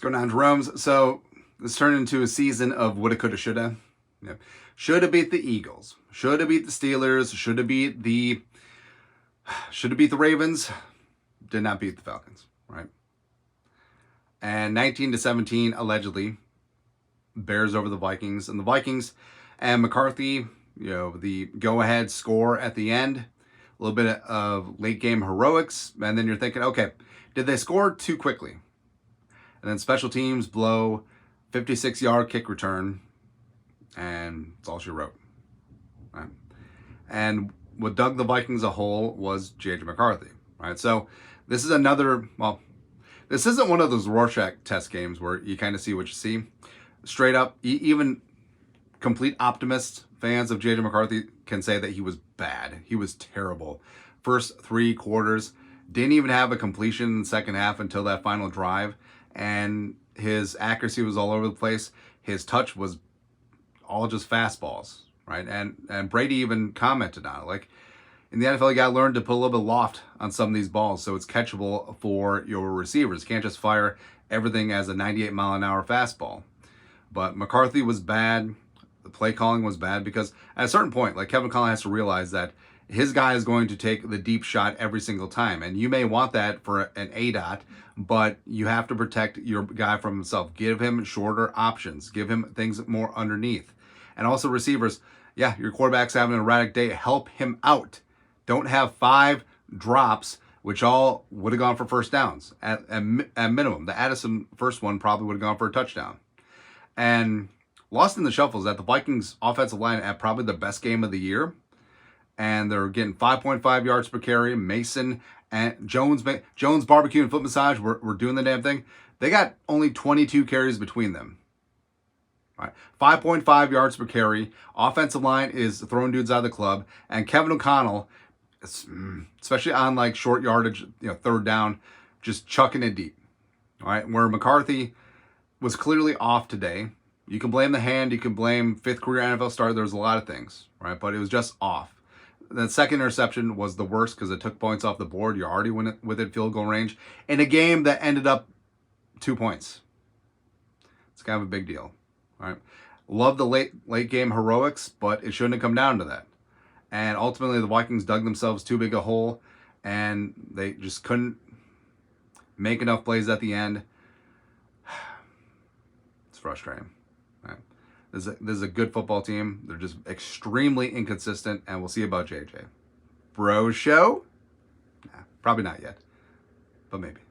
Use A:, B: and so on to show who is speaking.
A: going on, Jerome's? So this turned into a season of woulda, coulda, shoulda. Yeah. Shoulda beat the Eagles. Shoulda beat the Steelers. Shoulda beat the Ravens. Did not beat the Falcons, right? And 19-17, allegedly, Bears over the Vikings. And the Vikings and McCarthy, the go-ahead score at the end. A little bit of late-game heroics. And then you're thinking, okay, did they score too quickly? And then special teams blow 56-yard kick return. And it's all she wrote. Right? And what dug the Vikings a hole was J.J. McCarthy. Right? So this is another, this isn't one of those Rorschach test games where you kind of see what you see. Straight up, even complete optimist fans of J.J. McCarthy can say that he was bad. He was terrible. First 3 quarters, didn't even have a completion in the second half until that final drive. And his accuracy was all over the place. His touch was all just fastballs, right? And Brady even commented on it. Like, in the NFL, you got to learn to put a little bit of loft on some of these balls so it's catchable for your receivers. You can't just fire everything as a 98-mile-an-hour fastball. But McCarthy was bad. The play calling was bad because at a certain point, like, Kevin Conley has to realize that his guy is going to take the deep shot every single time. And you may want that for an ADOT, but you have to protect your guy from himself. Give him shorter options. Give him things more underneath. And also receivers, yeah, your quarterback's having an erratic day. Help him out. Don't have 5 drops, which all would have gone for first downs at minimum. The Addison first one probably would have gone for a touchdown. And lost in the shuffle is that the Vikings offensive line had probably the best game of the year. And they're getting 5.5 yards per carry. Mason and Jones barbecue and foot massage were doing the damn thing. They got only 22 carries between them. All right, 5.5 yards per carry. Offensive line is throwing dudes out of the club. And Kevin O'Connell, especially on like short yardage, third down, just chucking it deep. All right, where McCarthy was clearly off today. You can blame the hand. You can blame 5th career NFL starter. There's a lot of things, right? But it was just off. That second interception was the worst because it took points off the board. You're already within field goal range in a game that ended up 2 points. It's kind of a big deal. All right. Love the late game heroics, but it shouldn't have come down to that. And ultimately, the Vikings dug themselves too big a hole, and they just couldn't make enough plays at the end. It's frustrating. Right. This is a good football team. They're just extremely inconsistent, and we'll see about JJ. Bro show? Nah, probably not yet, but maybe.